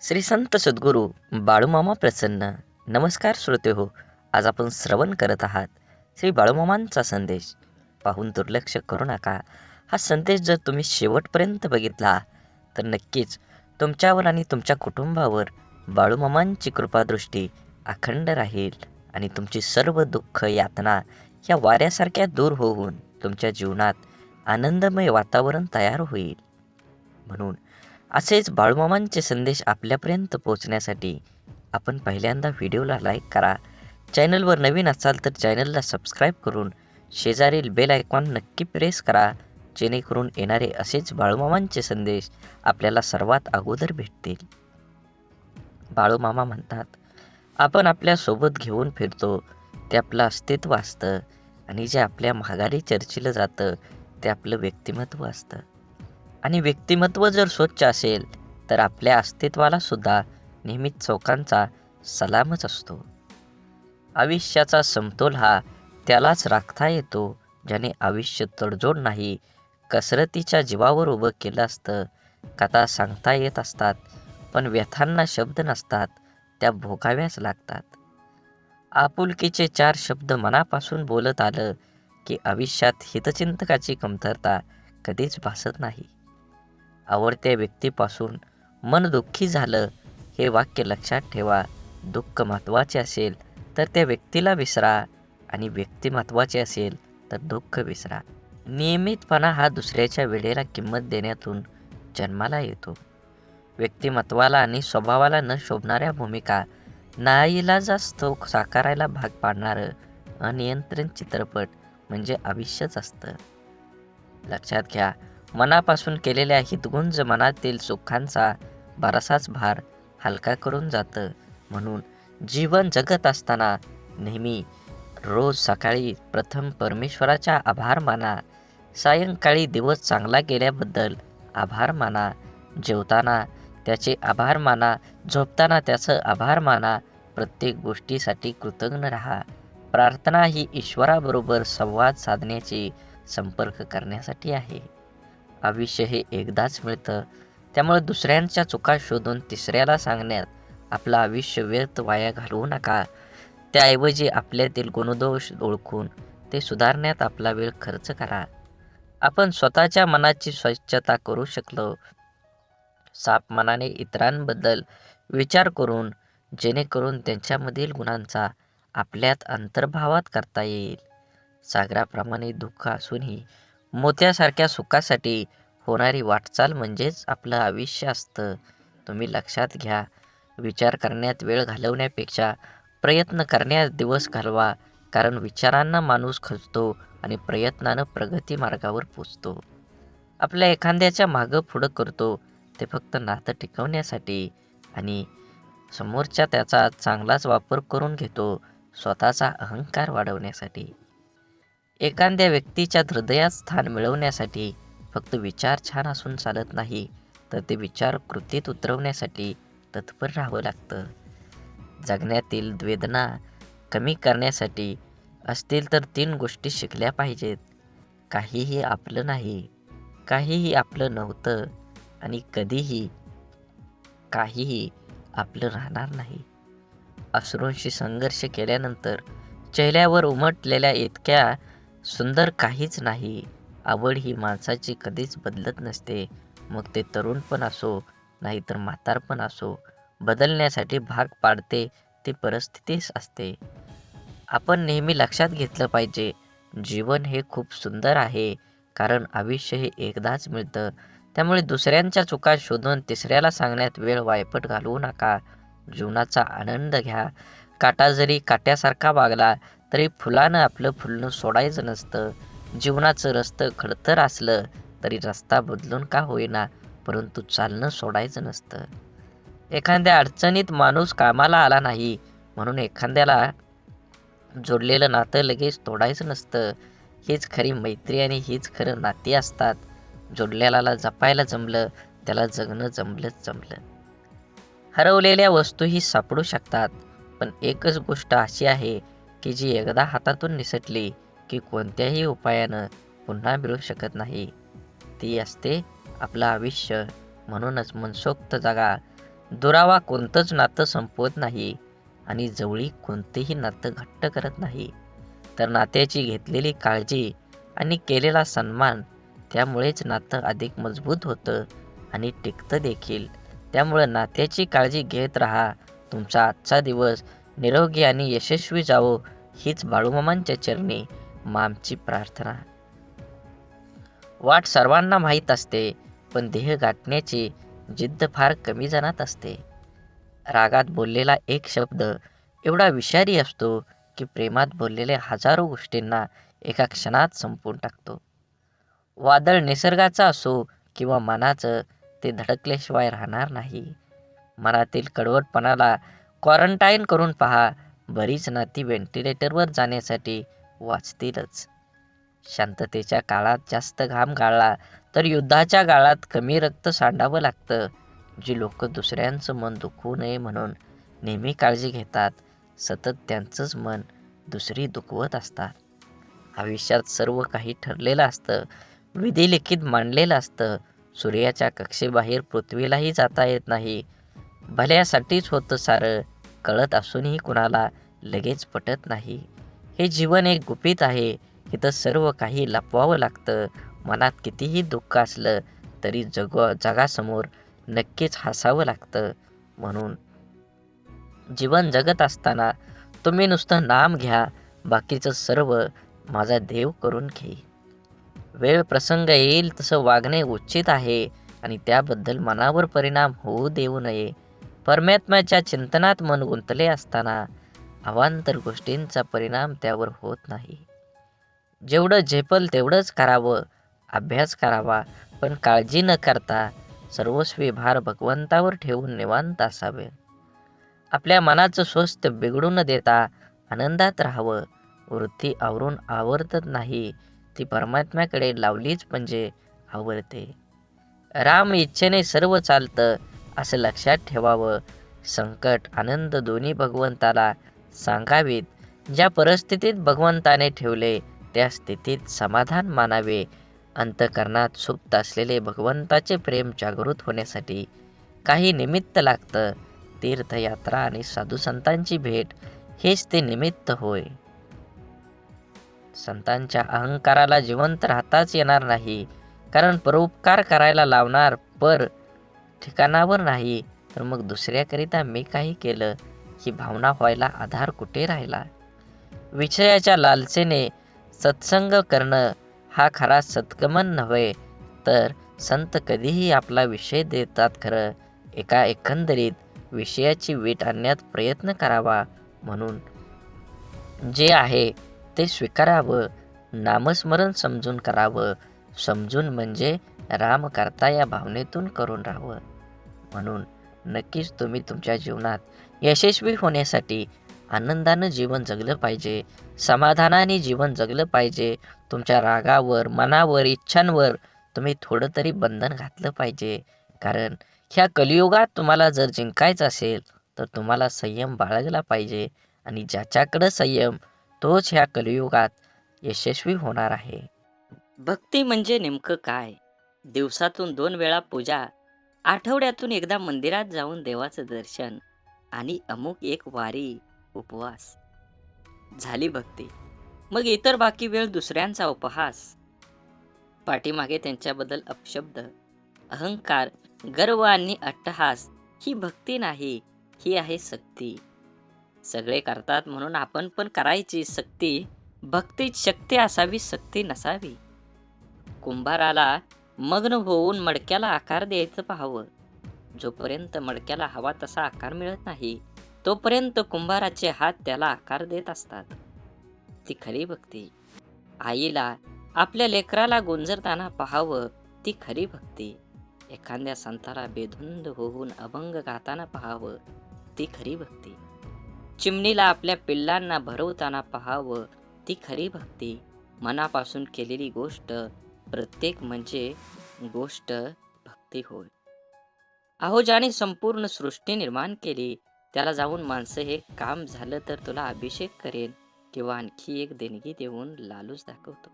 श्री संत सद्गुरू बाळूमामा प्रसन्न. नमस्कार श्रोते हो. आज आपण श्रवण करत आहात श्री बाळूमामांचा संदेश. पाहून दुर्लक्ष करू नका. हा संदेश जर तुम्ही शेवटपर्यंत बघितला तर नक्कीच तुमच्यावर आणि तुमच्या कुटुंबावर बाळूमामांची कृपादृष्टी अखंड राहील आणि तुमची सर्व दुःख यातना या वाऱ्यासारख्या दूर होऊन तुमच्या जीवनात आनंदमय वातावरण तयार होईल. म्हणून असेच बाळूमामांचे संदेश आपल्यापर्यंत पोहोचण्यासाठी आपण पहिल्यांदा व्हिडिओला लाईक करा. चॅनलवर नवीन असाल तर चॅनलला सबस्क्राईब करून शेजारील बेल आयकॉन नक्की प्रेस करा, जेणेकरून येणारे असेच बाळूमामांचे संदेश आपल्याला सर्वात अगोदर भेटतील. बाळूमामा म्हणतात, आपण आपल्या सोबत घेऊन फिरतो ते आपलं अस्तित्व असतं आणि जे आपल्या माघारी चर्चिलं जातं ते आपलं व्यक्तिमत्व असतं. आणि व्यक्तिमत्व जर स्वच्छ असेल तर आपल्या अस्तित्वाला सुद्धा नेहमीच चौकांचा सलामच असतो. आयुष्याचा समतोल हा त्यालाच राखता येतो ज्याने आयुष्य तडजोड नाही कसरतीच्या जीवावर उभं केलं असतं. कथा सांगता येत असतात पण व्यथांना शब्द नसतात, त्या भोगाव्याच लागतात. आपुलकीचे चार शब्द मनापासून बोलत आलं की आयुष्यात हितचिंतकाची कमतरता कधीच भासत नाही. आवडत्या व्यक्तीपासून मन दुःखी झालं हे वाक्य लक्षात ठेवा. दुःख महत्त्वाचे असेल तर त्या व्यक्तीला विसरा आणि व्यक्ती महत्त्वाचे असेल तर दुःख विसरा. नियमितपणा हा दुसऱ्याच्या वेळेला किंमत देण्यातून जन्माला येतो. व्यक्तिमत्वाला आणि स्वभावाला न शोभणाऱ्या भूमिका नाईलाजास्तव साकारायला भाग पाडणारं अनियंत्रित चित्रपट म्हणजे आयुष्यच असतं. लक्षात घ्या, मनापासून केलेल्या हितगुंज मनातील सुखांचा बराचसाच भार हलका करून जातं. म्हणून जीवन जगत असताना नेहमी रोज सकाळी प्रथम परमेश्वराचा आभार माना, सायंकाळी दिवस चांगला गेल्याबद्दल आभार माना, जेवताना त्याचे आभार माना, झोपताना त्याचं आभार माना. प्रत्येक गोष्टीसाठी कृतज्ञ राहा. प्रार्थना ही ईश्वराबरोबर संवाद साधण्याची, संपर्क करण्यासाठी आहे. आयुष्य हे एकदाच मिळतं, त्यामुळे दुसऱ्यांच्या चुका शोधून तिसऱ्याला सांगण्यात आपलं आयुष्य व्यर्थ वाया घालवू नका. त्याऐवजी आपल्यातील गुणदोष ओळखून ते सुधारण्यात आपला वेळ खर्च करा. आपण स्वतःच्या मनाची स्वच्छता करू शकलो साफ मनाने इतरांबद्दल विचार करून, जेणेकरून त्यांच्यामधील गुणांचा आपल्यात अंतर्भावात करता येईल. सागराप्रमाणे दुःख असूनही मोत्यासारख्या सुखासाठी होणारी वाटचाल म्हणजेच आपलं आयुष्य असतं. तुम्ही लक्षात घ्या, विचार करण्यात वेळ घालवण्यापेक्षा प्रयत्न करण्यात दिवस घालवा, कारण विचारांना माणूस खचतो आणि प्रयत्नानं प्रगती मार्गावर पोचतो. आपल्या एखाद्याच्या मागं पुढं करतो ते फक्त नातं टिकवण्यासाठी आणि समोरच्या त्याचा चांगलाच वापर करून घेतो स्वतःचा अहंकार वाढवण्यासाठी. एखाद्या व्यक्तीच्या हृदयात स्थान मिळवण्यासाठी फक्त विचार छान असून चालत नाही, तर ते विचार कृतीत उतरवण्यासाठी तत्पर राहावं लागतं. जगण्यातील वेदना कमी करण्यासाठी असतील तर 3 गोष्टी शिकल्या पाहिजेत. काहीही आपलं नाही, काहीही आपलं नव्हतं आणि कधीही काहीही आपलं राहणार नाही. अश्रूंशी संघर्ष केल्यानंतर चेहऱ्यावर उमटलेल्या इतक्या सुंदर काहीच नाही. आवड ही माणसाची कधीच बदलत नसते, मग ते तरुणपण असो नाहीतर म्हातारपण असो. बदलण्यासाठी भाग पाडते ती परिस्थितीच असते. आपण नेहमी लक्षात घेतलं पाहिजे, जीवन हे खूप सुंदर आहे, कारण आयुष्य हे एकदाच मिळतं. त्यामुळे दुसऱ्यांच्या चुका शोधून तिसऱ्याला सांगण्यात वेळ वायपट घालवू नका. जीवनाचा आनंद घ्या. काटा जरी काट्यासारखा वागला तरी फुलानं आपलं फुलणं सोडायचं नसतं. जीवनाचं रस्तं खडतर असलं तरी रस्ता बदलून का होईना, परंतु चालणं सोडायचं नसतं. एखाद्या अडचणीत माणूस कामाला आला नाही म्हणून एखाद्याला जोडलेलं नातं लगेच तोडायचं नसतं. हीच खरी मैत्री आणि हीच खरं नाती असतात. जोडलेल्याला जपायला जमलं, त्याला जगणं जमलंच जमलं. हरवलेल्या वस्तूही सापडू शकतात, पण एकच गोष्ट अशी आहे की जी एकदा हातातून निसटली की कोणत्याही उपायानं पुन्हा मिळू शकत नाही. ती असते आपलं आयुष्य. म्हणूनच मनसोक्त जगा, दुरावा कोणतंच नातं संपवत नाही आणि जवळीक कोणतेही नातं घट्ट करत नाही, तर नात्याची घेतलेली काळजी आणि केलेला सन्मान त्यामुळेच नातं अधिक मजबूत होतं आणि टिकतं देखील. त्यामुळं नात्याची काळजी घेत राहा. तुमचा आजचा दिवस निरोगी आणि यशस्वी जावो हीच बाळूमामांच्या चरणी आमची प्रार्थना. वाट सर्वांना माहीत असते, पण देह गाठण्याची जिद्द फार कमी जणात असते. रागात बोललेला एक शब्द एवढा विषारी असतो की प्रेमात बोललेल्या हजारो गोष्टींना एका क्षणात संपवून टाकतो. वादळ निसर्गाचं असो किंवा मनाचं, ते धडकल्याशिवाय राहणार नाही. मनातील कडवटपणाला क्वारंटाईन करून पहा. बरीच नाती व्हेंटिलेटरवर जाण्यासाठी वाचतीलच. शांततेच्या काळात जास्त घाम गाळला तर युद्धाच्या काळात कमी रक्त सांडावं लागतं. जी लोक दुसऱ्यांचं मन दुखवू नये म्हणून नेहमी काळजी घेतात, सतत त्यांचंच मन दुसरी दुखवत असतात. आयुष्यात सर्व काही ठरलेलं असतं, विधिलिखित मांडलेलं असतं. सूर्याच्या कक्षेबाहेर पृथ्वीलाही जाता येत नाही. भल्यासाठीच होतं सारं, कळत असूनही कुणाला लगेच पटत नाही. हे जीवन एक गुपित आहे, इथं सर्व काही लपवावं लागतं. मनात कितीही दुःख असलं तरी जगासमोर नक्कीच हसावं लागतं. म्हणून जीवन जगत असताना तुम्ही नुसतं नाम घ्या, बाकीचं सर्व माझा देव करून घेईल. वेळ प्रसंग येईल तसं वागणे उचित आहे आणि त्याबद्दल मनावर परिणाम होऊ देऊ नये. परमात्म्याच्या चिंतनात मन गुंतले असताना अवांतर गोष्टींचा परिणाम त्यावर होत नाही. जेवढं झेपल तेवढंच करावं, अभ्यास करावा, पण काळजी न करता सर्वस्वी भार भगवंतावर ठेवून निवांत असावे. आपल्या मनाचं स्वस्थ बिघडू न देता आनंदात राहावं. वृत्ती आवरून आवरतच नाही, ती परमात्म्याकडे लावलीच म्हणजे आवरते. राम इच्छेने सर्व चालतं असं लक्षात ठेवावं. संकट आनंद दोन्ही भगवंताला सांगावीत. ज्या परिस्थितीत भगवंताने ठेवले त्या स्थितीत समाधान मानावे. अंतःकरणात सुप्त असलेले भगवंताचे प्रेम जागृत होण्यासाठी काही निमित्त लागतं. तीर्थयात्रा आणि साधुसंतांची भेट हेच ते निमित्त होय. संतांच्या अहंकाराला जिवंत राहताच येणार नाही, कारण परोपकार करायला लावणार पर ठिकाणावर नाही, तर मग दुसऱ्याकरिता मी काही केलं ही भावना व्हायला आधार कुठे राहिला. विषयाच्या लालसेने सत्संग करणं हा खरा सत्गमन नव्हे, तर संत कधीही आपला विषय देतात खरं. एका एकंदरीत विषयाची वीट आणण्यात प्रयत्न करावा. म्हणून जे आहे ते स्वीकारावं. नामस्मरण समजून करावं. समजून म्हणजे राम करता या भावनेतून करून राहावं. म्हणून नक्कीच तुम्ही तुमच्या जीवनात यशस्वी होण्यासाठी आनंदानं जीवन जगलं पाहिजे. समाधानाने जीवन जगलं पाहिजे. तुमच्या रागावर, मनावर, इच्छांवर तुम्ही थोडं तरी बंधन घातलं पाहिजे. कारण ह्या कलियुगात तुम्हाला जर जिंकायचं असेल तर तुम्हाला संयम बाळगला पाहिजे आणि ज्याच्याकडं संयम तोच ह्या कलियुगात यशस्वी होणार आहे. भक्ती म्हणजे नेमकं काय? दिवसातून 2 वेळा पूजा, आठवड्यातून एकदा मंदिरात जाऊन देवाचं दर्शन आणि अमुक एक वारी, उपवास झाली भक्ती. मग इतर बाकी वेळ दुसऱ्यांचा उपहास. पाठीमागे त्यांच्याबद्दल अपशब्द, अहंकार, गर्व आणि अट्टहास ही भक्ती नाही, ही आहे सक्ती. सगळे करतात म्हणून आपण पण करायची सक्ती. भक्तीत शक्ती असावी, सक्ती नसावी. कुंभाराला मग्न होऊन मडक्याला आकार द्यायचं पाहावं. जोपर्यंत मडक्याला हवा तसा आकार मिळत नाही, तोपर्यंत कुंभाराचे हात त्याला आकार देत असतात. ती खरी भक्ती. आईला आपल्या लेकराला गुंजरताना पाहावं, ती खरी भक्ती. एखाद्या संताला बेधुंद होऊन अभंग गाताना पाहावं, ती खरी भक्ती. चिमणीला आपल्या पिल्लांना भरवताना पाहावं, ती खरी भक्ती. मनापासून केलेली गोष्ट प्रत्येक म्हणजे गोष्ट भक्ती होय. अहो, ज्याने संपूर्ण सृष्टी निर्माण केली त्याला जाऊन माणसं हे काम झालं तर तुला अभिषेक करेन किंवा आणखी एक देणगी देऊन लालूच दाखवतो,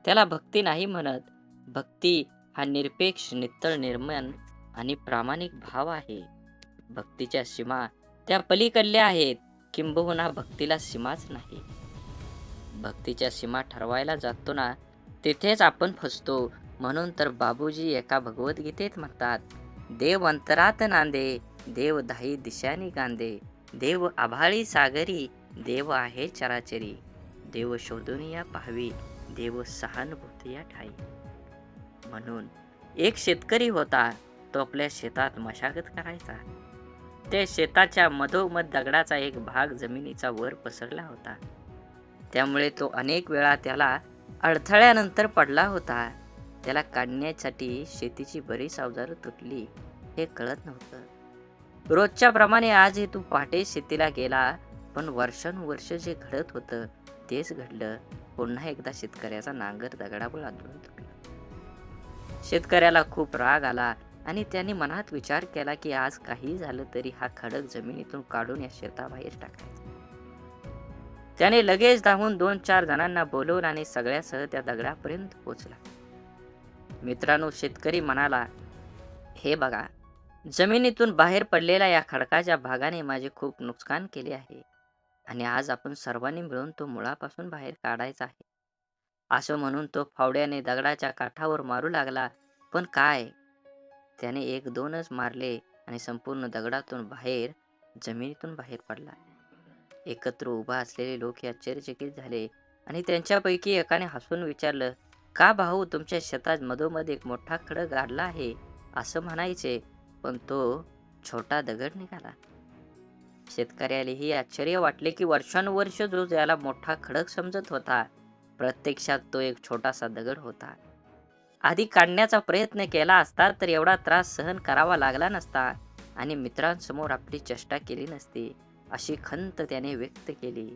त्याला भक्ती नाही म्हणत. भक्ती हा निरपेक्ष, नित्तळ, निर्मल आणि प्रामाणिक भाव आहे. भक्तीच्या सीमा त्या पलीकडल्या आहेत, किंबहुना भक्तीला सीमाच नाही. भक्तीच्या सीमा ठरवायला जातो ना, तिथेच आपण फसतो. म्हणून तर बाबूजी एका भगवद्गीतेत म्हणतात, देव अंतरात नांदे, देव दाही दिशांनी गांदे, देव आभाळी सागरी, देव आहे चराचरी, देव शोधून या पाहावी, देव सहानुभूती या ठाई. म्हणून एक शेतकरी होता. तो आपल्या शेतात मशागत करायचा. त्या शेताच्या मधोमध दगडाचा एक भाग जमिनीचा वर पसरला होता. त्यामुळे तो अनेक वेळा त्याला अडथळ्यानंतर पडला होता. त्याला काढण्यासाठी शेतीची बरीच अवजारं तुटली, हे कळत नव्हतं. रोजच्या प्रमाणे आजही तू पहाटे शेतीला गेला, पण वर्षानुवर्ष जे घडत होतं तेच घडलं. पुन्हा एकदा शेतकऱ्याचा नांगर दगडावर आदळून तुटला. शेतकऱ्याला खूप राग आला आणि त्याने मनात विचार केला की आज काही झालं तरी हा खडक जमिनीतून काढून या शेताबाहेर टाकायचा. त्याने लगेच धावून 2-4 जणांना बोलवलं आणि सगळ्यासह त्या दगडापर्यंत पोहोचला. मित्रांनो, शेतकरी म्हणाला, हे बघा, जमिनीतून बाहेर पडलेल्या या खडकाच्या भागाने माझे खूप नुकसान केले आहे आणि आज आपण सर्वांनी मिळून तो मुळापासून बाहेर काढायचा आहे. असं म्हणून तो फावड्याने दगडाच्या काठावर मारू लागला. पण काय, त्याने 1-2च मारले आणि संपूर्ण दगडातून जमिनीतून बाहेर पडला. एकत्र उभा असलेले लोक आश्चर्यचकित झाले आणि त्यांच्यापैकी एकाने हसून विचारलं, का भाऊ, तुमच्या शेतात मधोमध एक मोठा खडक गाडला आहे असं म्हणायचे, पण तो छोटा दगड निघाला. शेतकऱ्यालाही आश्चर्य वाटले की वर्षानुवर्ष जो त्याला मोठा खडक समजत होता, प्रत्यक्षात तो एक छोटासा दगड होता. आधी काढण्याचा प्रयत्न केला असता तर एवढा त्रास सहन करावा लागला नसता आणि मित्रांसमोर आपली चेष्टा केली नसती, अशी खंत त्याने व्यक्त केली.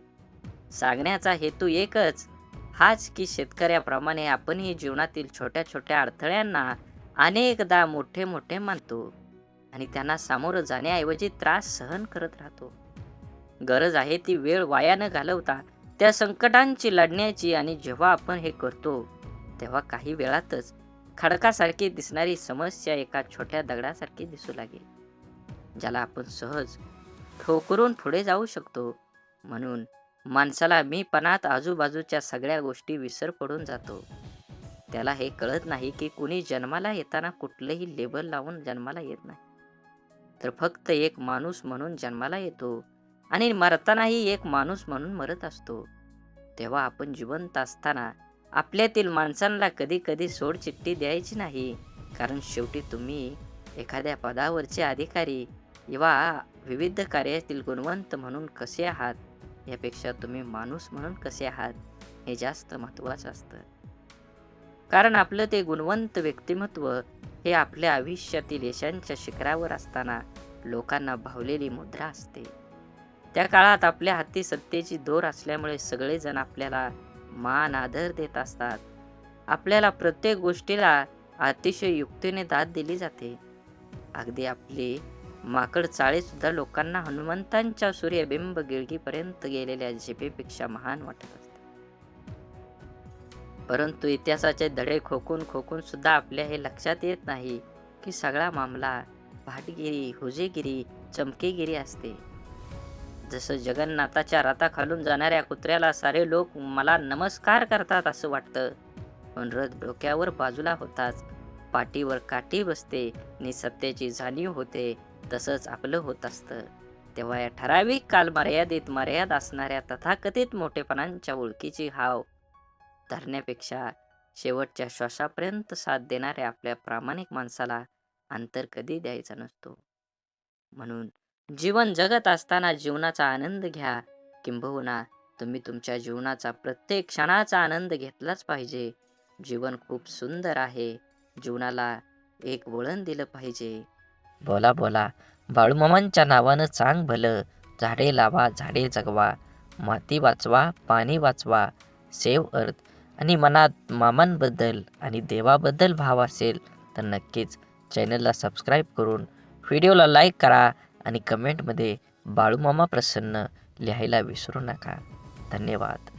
सांगण्याचा हेतू एकच, हाच की शेतकऱ्याप्रमाणे आपणही जीवनातील छोट्या छोट्या अडथळ्यांना अनेकदा मोठे मोठे मानतो आणि त्यांना सामोरं जाण्याऐवजी त्रास सहन करत राहतो. गरज आहे ती वेळ वाया न घालवता त्या संकटांची लढण्याची, आणि जेव्हा आपण हे करतो तेव्हा काही वेळातच खडकासारखी दिसणारी समस्या एका छोट्या दगडासारखी दिसू लागेल, ज्याला आपण सहज ठोकरून पुढे जाऊ शकतो. म्हणून माणसाला मीपणात आजूबाजूच्या सगळ्या गोष्टी विसर पडून जातो. त्याला हे कळत नाही की कुणी जन्माला येताना कुठलंही लेबल लावून जन्माला येत नाही, तर फक्त एक माणूस म्हणून जन्माला येतो आणि मरतानाही एक माणूस म्हणून मरत असतो. तेव्हा आपण जिवंत असताना आपल्यातील माणसांना कधी कधी सोडचिठ्ठी द्यायची नाही, कारण शेवटी तुम्ही एखाद्या पदावरचे अधिकारी किंवा विविध कार्यातील गुणवंत म्हणून कसे आहात यापेक्षा तुम्ही माणूस म्हणून कसे आहात हे जास्त महत्त्वाचं असतं. कारण आपलं ते गुणवंत व्यक्तिमत्व हे आपल्या आयुष्यातील यशांच्या शिखरावर असताना लोकांना भावलेली मुद्रा असते. त्या काळात आपल्या हाती सत्तेची दोर असल्यामुळे सगळेजण आपल्याला मान आदर देत असतात. आपल्याला प्रत्येक गोष्टीला अतिशय युक्तीने दाद दिली जाते. अगदी आपली माकड चाळे सुद्धा लोकांना हनुमंतांच्या सूर्यबिंब गिळगीपर्यंत गेलेल्या झेपेपेक्षा महान वाटत असते. परंतु इतिहासाचे धडे खोकून खोकून सुद्धा आपल्या हे लक्षात येत नाही की सगळा मामला भाटगिरी, हुजेगिरी, चमकेगिरी असते. जसं जगन्नाथाच्या रथाखालून जाणाऱ्या कुत्र्याला सारे लोक मला नमस्कार करतात असं वाटतं, पण रथ डोक्यावर बाजूला होताच पाठीवर काठी बसते आणि सत्याची जाणीव होते. तसंच आपलं होत असतं. तेव्हा या ठराविक कालमर्यादेत मर्याद असणाऱ्या तथाकथित मोठेपणांच्या ओळखीची हाव धरण्यापेक्षा शेवटच्या श्वासापर्यंत साथ देणाऱ्या आपल्या प्रामाणिक माणसाला अंतर कधी द्यायचा नसतो. म्हणून जीवन जगत असताना जीवनाचा आनंद घ्या, किंबहुना तुम्ही तुमच्या जीवनाचा प्रत्येक क्षणाचा आनंद घेतलाच पाहिजे. जीवन खूप सुंदर आहे, जीवनाला एक वळण दिलं पाहिजे. बोला बोला, बाळूमामांच्या नावानं चांग भलं, झाडे लावा, झाडे जगवा, माती वाचवा, पाणी वाचवा, सेव्ह अर्थ. आणि मनात मामांबद्दल आणि देवाबद्दल भाव असेल तर नक्कीच चॅनलला सबस्क्राईब करून व्हिडिओला लाईक करा आणि कमेंटमध्ये बाळूमामा प्रसन्न लिहायला विसरू नका. धन्यवाद.